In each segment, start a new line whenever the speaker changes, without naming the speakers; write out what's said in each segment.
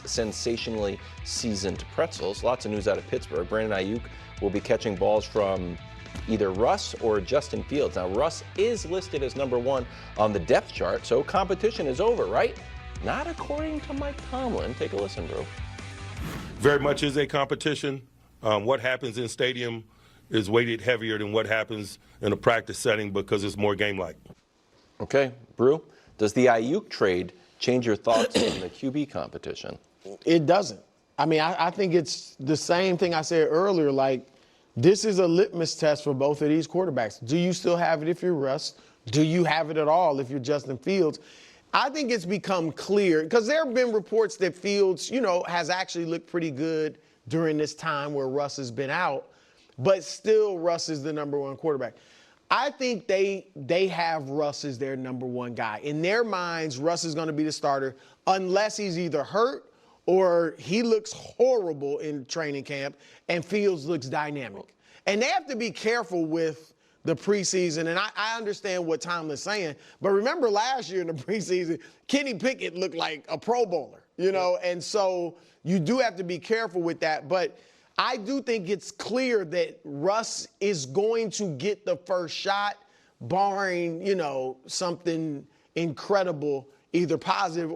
sensationally seasoned pretzels. Lots of news out of Pittsburgh. Brandon Ayuk will be catching balls from either Russ or Justin Fields. Now, Russ is listed as number 1 on the depth chart, so competition is over, right? Not according to Mike Tomlin. Take a listen, Drew.
Very much is a competition. What happens in stadium is weighted heavier than what happens in a practice setting because it's more game-like.
Okay, Brew, does the Ayuk trade change your thoughts on the QB competition?
It doesn't. I mean, I think it's the same thing I said earlier. Like, this is a litmus test for both of these quarterbacks. Do you still have it if you're Russ? Do you have it at all if you're Justin Fields? I think it's become clear, because there have been reports that Fields, has actually looked pretty good during this time where Russ has been out, but still Russ is the number 1 quarterback. I think they have Russ as their number 1 guy. In their minds, Russ is going to be the starter unless he's either hurt or he looks horrible in training camp and Fields looks dynamic. And they have to be careful with the preseason, and I understand what Tomlin's saying, but remember last year in the preseason, Kenny Pickett looked like a Pro Bowler, and so you do have to be careful with that. But I do think it's clear that Russ is going to get the first shot, barring, something incredible, either positive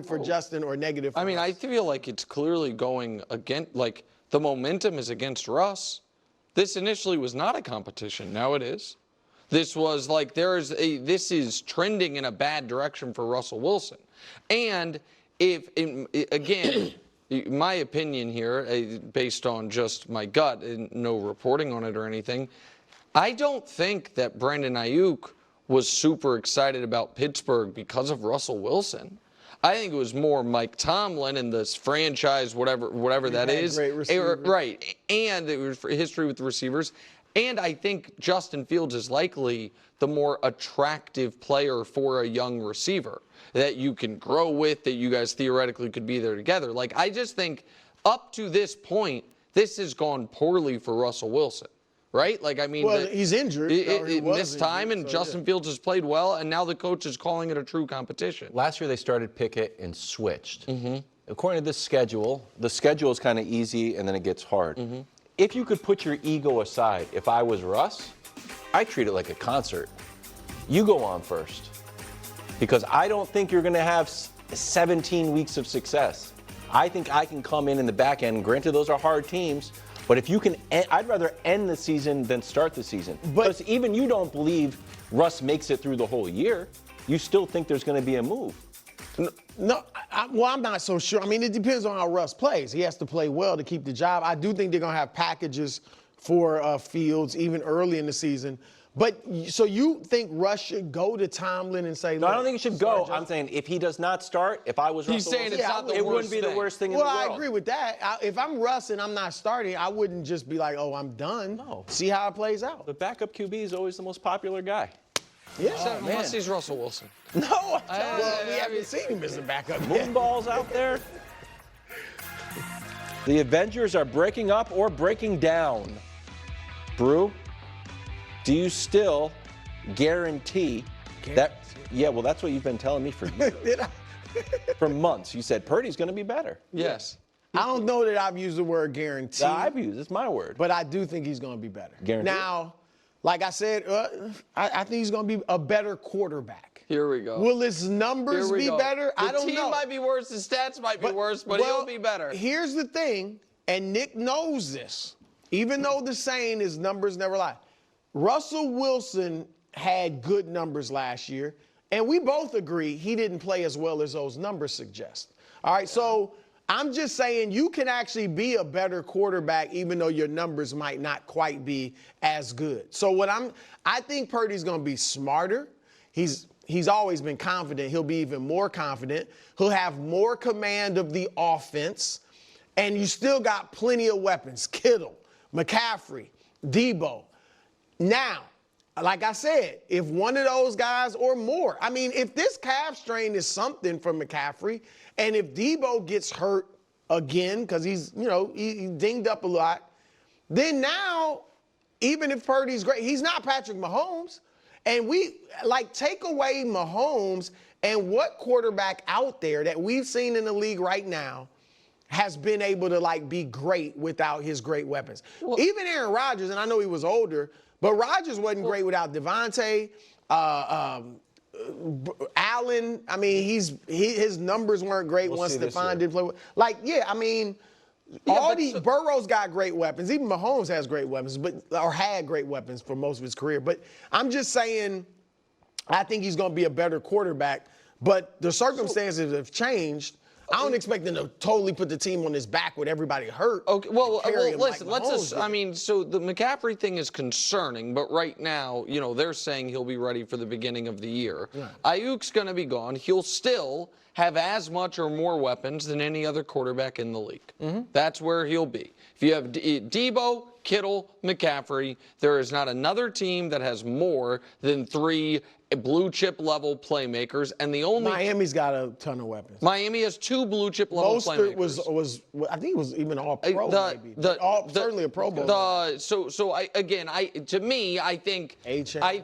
for Justin or negative for Russ.
I feel like it's clearly going against, like, the momentum is against Russ. This initially was not a competition. Now it is. This was like this is trending in a bad direction for Russell Wilson. And again, my opinion here, based on just my gut and no reporting on it or anything, I don't think that Brandon Ayuk was super excited about Pittsburgh because of Russell Wilson. I think it was more Mike Tomlin and this franchise, whatever that is.
Great receiver.
Right. And it was history with the receivers. And I think Justin Fields is likely the more attractive player for a young receiver that you can grow with, that you guys theoretically could be there together. Like, I just think up to this point, this has gone poorly for Russell Wilson. Right?
Well, he's injured.
He missed time, and Justin Fields has played well, and now the coach is calling it a true competition.
Last year they started Pickett and switched. According to this schedule, the schedule is kind of easy, and then it gets hard. If you could put your ego aside, if I was Russ, I treat it like a concert. You go on first, because I don't think you're going to have 17 weeks of success. I think I can come in the back end. Granted, those are hard teams. But if you can, I'd rather end the season than start the season. Because even you don't believe Russ makes it through the whole year. You still think there's going to be a move.
No, I'm not so sure. I mean, it depends on how Russ plays. He has to play well to keep the job. I do think they're going to have packages for Fields even early in the season. But so you think Russ should go to Tomlin and say,
no, I don't think he should go. I'm saying if he does not start, if I was
He's
Russell
saying
Wilson,
it's not the
it
worst
wouldn't be the worst thing in the world.
Well, I agree with that. If I'm Russ and I'm not starting, I wouldn't just be like, oh, I'm done.
No.
See how it plays out.
The backup QB is always the most popular guy.
Yeah.
Unless he's Russell Wilson.
No,
Well, we haven't seen him as a backup yet.
moon balls out there. The Avengers are breaking up or breaking down. Brew, do you still guarantee that? Yeah, well, that's what you've been telling me for years.
Did I?
For months. You said Purdy's going to be better.
Yes.
I don't know that I've used the word guarantee.
I've used it's my word.
But I do think he's going to be better.
Guaranteed?
Now, like I said, I think he's going to be a better quarterback.
Here we go.
Will his numbers be better? I don't know.
The team might be worse, the stats might be worse, but he'll be better.
Here's the thing, and Nick knows this, even though the saying is numbers never lie. Russell Wilson had good numbers last year, and we both agree he didn't play as well as those numbers suggest. All right, so I'm just saying you can actually be a better quarterback even though your numbers might not quite be as good. So I think Purdy's going to be smarter. He's always been confident. He'll be even more confident. He'll have more command of the offense, and you still got plenty of weapons. Kittle, McCaffrey, Debo. Now, like I said, if one of those guys or more, I mean, if this calf strain is something for McCaffrey, and if Debo gets hurt again, because he's dinged up a lot, then now, even if Purdy's great, he's not Patrick Mahomes. And take away Mahomes, And what quarterback out there that we've seen in the league right now has been able to, like, be great without his great weapons?
Well,
even Aaron Rodgers, and I know he was older, but Rodgers wasn't great without Devontae, Allen. I mean, his numbers weren't great once Stephon didn't play. Like, yeah, I mean, Burrow's got great weapons. Even Mahomes has great weapons, or had great weapons for most of his career. But I'm just saying, I think he's going to be a better quarterback. But the circumstances have changed. I don't expect them to totally put the team on his back with everybody hurt.
Okay, well listen, I mean, so the McCaffrey thing is concerning, but right now, you know, they're saying he'll be ready for the beginning of the year. Right. Ayuk's going to be gone. He'll still have as much or more weapons than any other quarterback in the league. Mm-hmm. That's where he'll be. If you have Debo, Kittle, McCaffrey, there is not another team that has more than 3 blue chip level playmakers, and the only
Miami's got a ton of weapons.
Miami has 2 blue chip level playmakers.
was I think it was even all pro, maybe. Certainly a Pro Bowl.
To me, I think I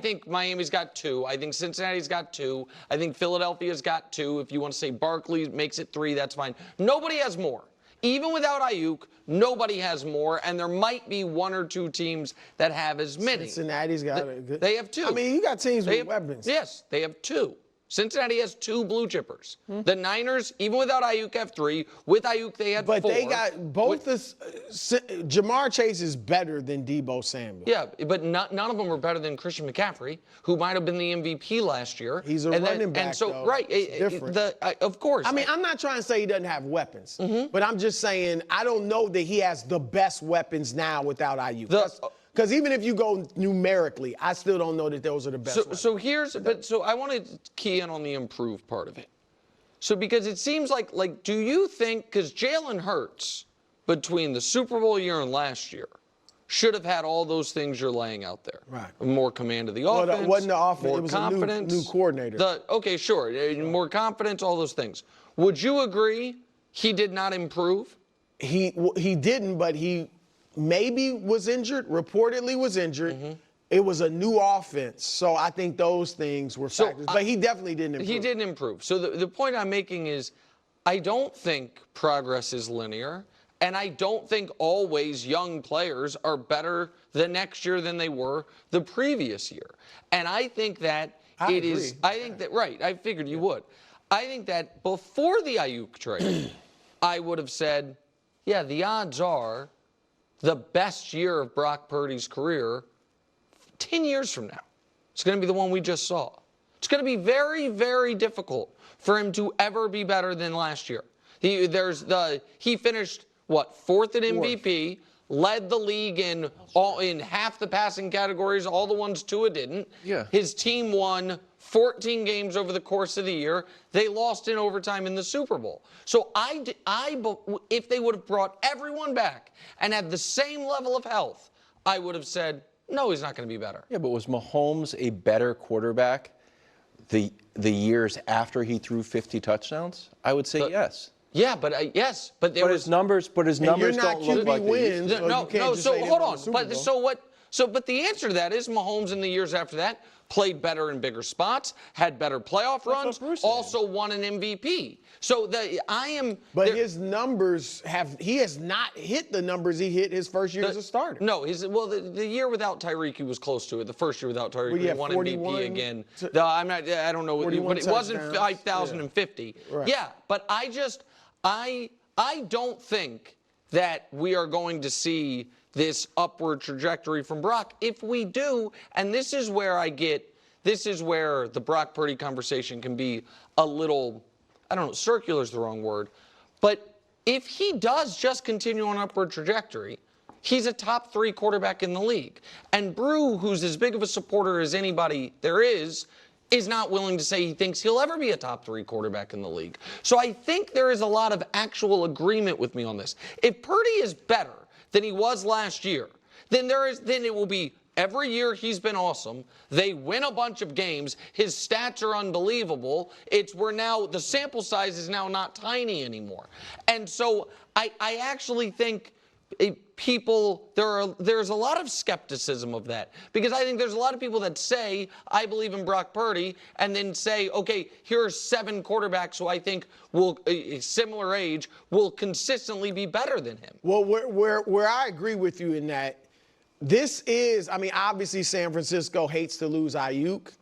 think Miami's got 2. I think Cincinnati's got 2. I think Philadelphia's got 2. If you want to say Barkley makes it 3, that's fine. Nobody has more. Even without Ayuk, nobody has more, and there might be 1 or 2 teams that have as many.
Cincinnati's got a good.
They have 2.
I mean, you got teams with weapons.
Yes, they have 2. Cincinnati has 2 blue chippers. The Niners, even without Ayuk, have 3. With Ayuk, they had 4.
But they got both Jamar Chase is better than Debo Samuel.
Yeah, but none of them are better than Christian McCaffrey, who might have been the MVP last year.
He's a running back,
and so,
though.
right,
it's different.
Of course.
I mean, I'm not trying to say he doesn't have weapons, but I'm just saying I don't know that he has the best weapons now without Ayuk. Because even if you go numerically, I still don't know that those are the best.
So I want to key in on the improved part of it. So because it seems like do you think, because Jalen Hurts between the Super Bowl year and last year should have had all those things you're laying out there.
Right.
More command of the offense.
Well, it wasn't the offense.
More
it was
confidence.
a new coordinator.
Okay, sure. More confidence, all those things. Would you agree he did not improve?
He didn't, but he maybe was injured, reportedly was injured. Mm-hmm. It was a new offense. So I think those things were factors. But he definitely didn't improve.
He didn't improve. So the point I'm making is I don't think progress is linear. And I don't think always young players are better the next year than they were the previous year. And I think that I think that, right, I figured you would. I think that before the Ayuk trade, I would have said, yeah, the odds are the best year of Brock Purdy's career 10 years from now. It's going to be the one we just saw. It's going to be very, very difficult for him to ever be better than last year. He finished, 4th in MVP, led the league in half the passing categories, all the ones Tua didn't.
Yeah.
His team won 14 games over the course of the year. They lost in overtime in the Super Bowl. So if they would have brought everyone back and had the same level of health, I would have said, no, he's not going to be better.
Yeah, but was Mahomes a better quarterback the years after he threw 50 touchdowns? I would say yes.
Yeah, but his
numbers don't look like
wins.
So hold on. But the answer to that is Mahomes in the years after that played better in bigger spots, had better playoff runs, also won an MVP. So
his numbers he has not hit the numbers he hit his first year as a starter.
No, the year without Tyreek he was close to it. The first year without Tyreek he won MVP again. I don't know, but it wasn't 5,050.
Yeah. Right.
Yeah, but I don't think that we are going to see this upward trajectory from Brock. If we do, and this is where the Brock Purdy conversation can be a little, I don't know, circular is the wrong word, but if he does just continue on upward trajectory, he's a top 3 quarterback in the league. And Brew, who's as big of a supporter as anybody there is not willing to say he thinks he'll ever be a top 3 quarterback in the league. So I think there is a lot of actual agreement with me on this. If Purdy is better than he was last year, then it will be every year he's been awesome. They win a bunch of games. His stats are unbelievable. The sample size is now not tiny anymore. And so I actually think there's a lot of skepticism of that, because I think there's a lot of people that say, I believe in Brock Purdy, and then say, okay, here are 7 quarterbacks who I think will, similar age, will consistently be better than him.
Well, where I agree with you in that, this is, I mean, obviously San Francisco hates to lose Ayuk,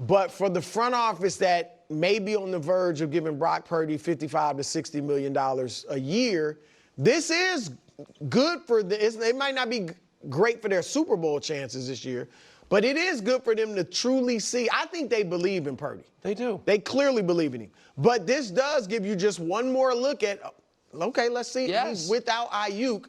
but for the front office that may be on the verge of giving Brock Purdy $55 to $60 million a year, this is good for it might not be great for their Super Bowl chances this year, but it is good for them to truly see. I think they believe in Purdy.
They do.
They clearly believe in him. But this does give you just one more look at, okay, let's see.
Yes.
Without Ayuk.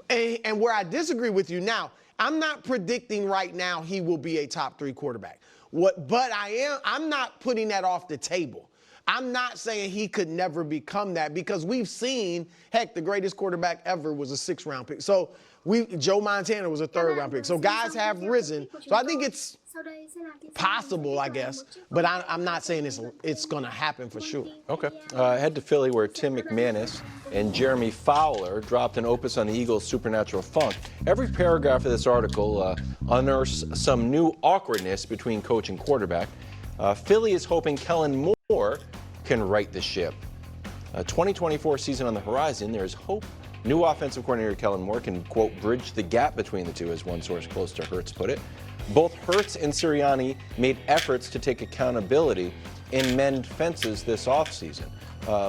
And where I disagree with you now, I'm not predicting right now he will be a top 3 quarterback. But I'm not putting that off the table. I'm not saying he could never become that, because we've seen, heck, the greatest quarterback ever was a 6th-round pick. So Joe Montana was a 3rd-round pick. So guys have risen. So I think it's possible, I guess, but I'm not saying it's going to happen for sure.
Okay. Head to Philly, where Tim McManus and Jeremy Fowler dropped an opus on the Eagles' supernatural funk. Every paragraph of this article unearths some new awkwardness between coach and quarterback. Philly is hoping Kellen Moore can right the ship. A 2024 season on the horizon, there is hope. New offensive coordinator Kellen Moore can, quote, bridge the gap between the two, as one source close to Hurts put it. Both Hurts and Sirianni made efforts to take accountability and mend fences this offseason.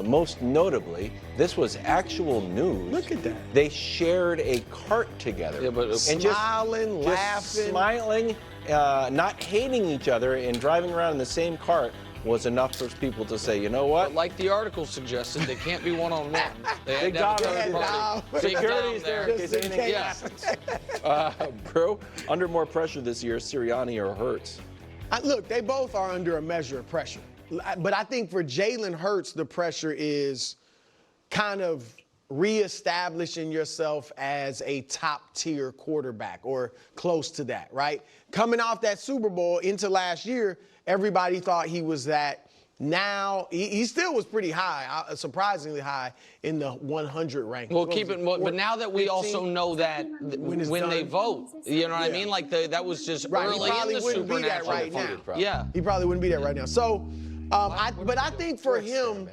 Most notably, this was actual news.
Look at that.
They shared a cart together.
Yeah, but
and
smiling,
just
laughing.
Smiling, not hating each other, and driving around in the same cart was enough for people to say, you know what?
But like the article suggested, they can't be one-on-one. They had
Big
to have
dog
a third
over
party.
there.
Big
Security's
dog
there in case
Just in
anything
case.
happens. Bro, under more pressure this year, Sirianni or Hurts?
Look, they both are under a measure of pressure. But I think for Jalen Hurts, the pressure is kind of reestablishing yourself as a top-tier quarterback or close to that, right? Coming off that Super Bowl into last year, everybody thought he was that. Now, he still was pretty high, surprisingly high in the 100 ranking.
Well, but now that we also know that when they vote, you know what I mean? Like that was just
Right,
early
he probably
in the
wouldn't be that
supernatural.
right now.
Yeah.
He probably wouldn't be there right now. So, but I think for him,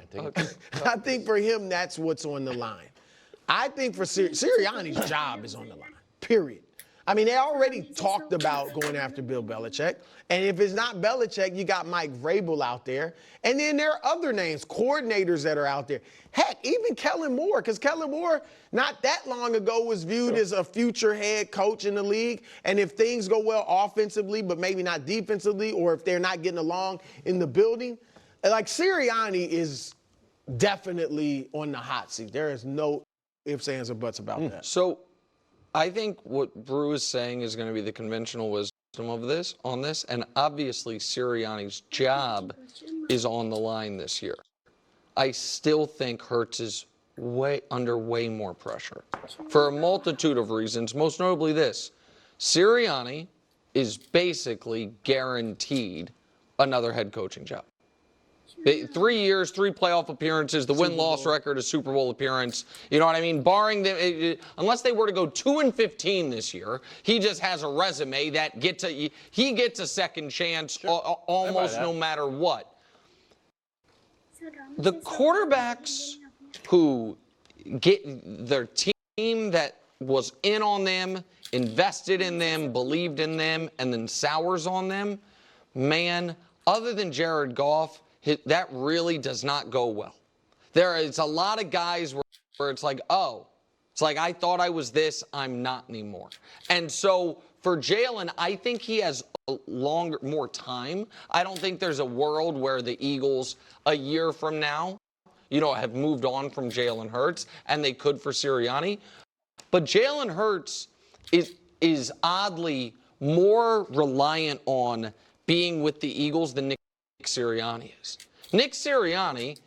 that's what's on the line. I think for Sirianni's job is on the line, period. I mean, they already talked about going after Bill Belichick. And if it's not Belichick, you got Mike Vrabel out there. And then there are other names, coordinators that are out there. Heck, even Kellen Moore, because Kellen Moore, not that long ago, was viewed as a future head coach in the league. And if things go well offensively, but maybe not defensively, or if they're not getting along in the building, like Sirianni is definitely on the hot seat. There is no ifs, ands, or buts about that.
So I think what Brew is saying is going to be the conventional wisdom of this, and obviously Sirianni's job is on the line this year. I still think Hurts is under way more pressure for a multitude of reasons, most notably this. Sirianni is basically guaranteed another head coaching job. 3 years, 3 playoff appearances, the win-loss record, a Super Bowl appearance. You know what I mean? Barring them, unless they were to go 2-15 this year, he just has a resume that he gets a second chance almost no matter what. The quarterbacks who get their team that was in on them, invested in them, believed in them, and then sours on them, man, other than Jared Goff, that really does not go well. There is a lot of guys where it's like, oh, it's like I thought I was this, I'm not anymore. And so for Jalen, I think he has more time. I don't think there's a world where the Eagles a year from now, have moved on from Jalen Hurts, and they could for Sirianni. But Jalen Hurts is oddly more reliant on being with the Eagles than Nick Sirianni is. Nick Sirianni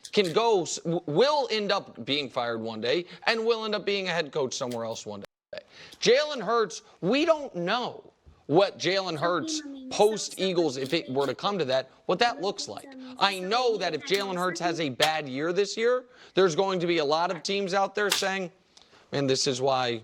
will end up being fired one day and will end up being a head coach somewhere else one day. Jalen Hurts, we don't know what Jalen Hurts post-Eagles, if it were to come to that, what that looks like. I know that if Jalen Hurts has a bad year this year, there's going to be a lot of teams out there saying, man, this is why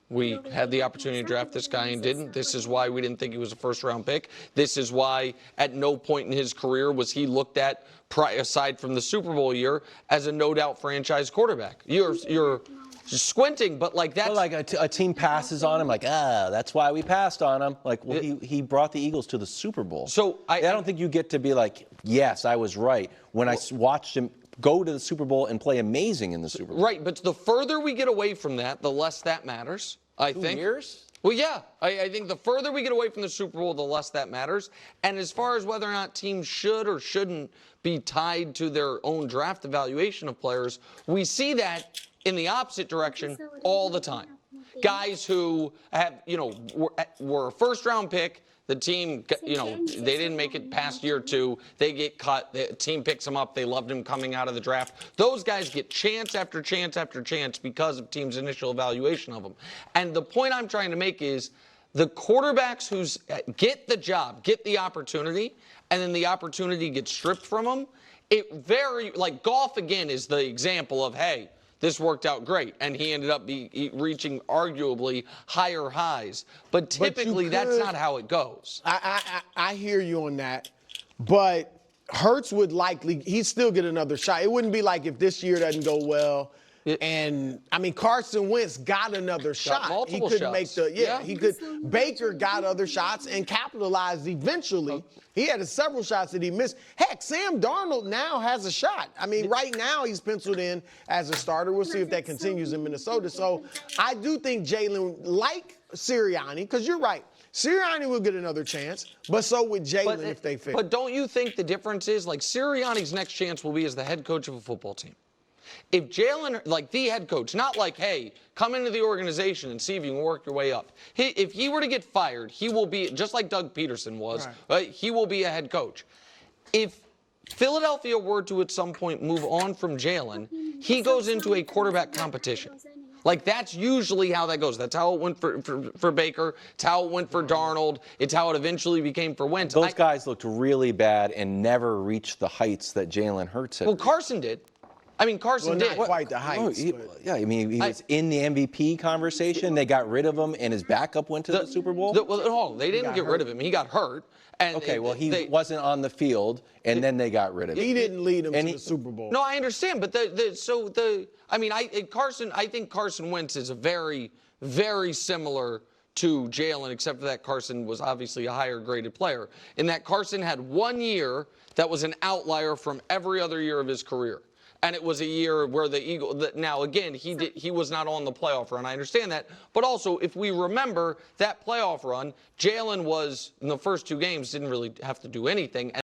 we had the opportunity to draft this guy and didn't. This is why we didn't think he was a first-round pick. This is why at no point in his career was he looked at, aside from the Super Bowl year, as a no-doubt franchise quarterback. You're squinting, but like that's...
Well, like a team passes on him, like, that's why we passed on him. Like, well, he brought the Eagles to the Super Bowl.
So
I don't think you get to be like, yes, I was right, when I watched him go to the Super Bowl and play amazing in the Super Bowl.
Right, but the further we get away from that, the less that matters, I think.
2 years?
Well, yeah. I think the further we get away from the Super Bowl, the less that matters. And as far as whether or not teams should or shouldn't be tied to their own draft evaluation of players, we see that in the opposite direction all the time. Guys who have, were a first-round pick, the team, they didn't make it past year 2. They get cut. The team picks them up. They loved him coming out of the draft. Those guys get chance after chance after chance because of teams' initial evaluation of them. And the point I'm trying to make is the quarterbacks who get the job, get the opportunity, and then the opportunity gets stripped from them, like Goff again is the example of, hey, this worked out great, and he ended up reaching arguably higher highs. But typically, that's not how it goes.
I hear you on that, but Hurts would he'd still get another shot. It wouldn't be like if this year doesn't go well. And I mean, Carson Wentz got another shot.
Multiple
he could
shots.
make he could. Baker got other shots and capitalized eventually. He had several shots that he missed. Heck, Sam Darnold now has a shot. I mean, right now he's penciled in as a starter. We'll see if that continues in Minnesota. So I do think Jalen, like Sirianni, because you're right, Sirianni will get another chance, but so would Jalen if they fail.
But don't you think the difference is, like, Sirianni's next chance will be as the head coach of a football team? If Jalen, like the head coach, not like, hey, come into the organization and see if you can work your way up. If he were to get fired, he will be, just like Doug Peterson was, right? He will be a head coach. If Philadelphia were to at some point move on from Jalen, he goes into a quarterback competition. Like, that's usually how that goes. That's how it went for Baker. It's how it went for Darnold. It's how it eventually became for Wentz.
Those guys looked really bad and never reached the heights that Jalen Hurts had.
Well, Carson did. I mean, Carson did.
Not quite the heights.
He was in the MVP conversation. They got rid of him, and his backup went to the Super Bowl?
No, they didn't get rid of him. He got hurt. And
he wasn't on the field, and then they got rid of him.
He didn't lead him to the Super Bowl.
No, I understand, but I think Carson Wentz is a very, very similar to Jalen, except for that Carson was obviously a higher graded player. In that Carson had 1 year that was an outlier from every other year of his career. And it was a year where the Eagles, now again, he was not on the playoff run. I understand that. But also, if we remember that playoff run, Jalen was, in the first 2 games, didn't really have to do anything.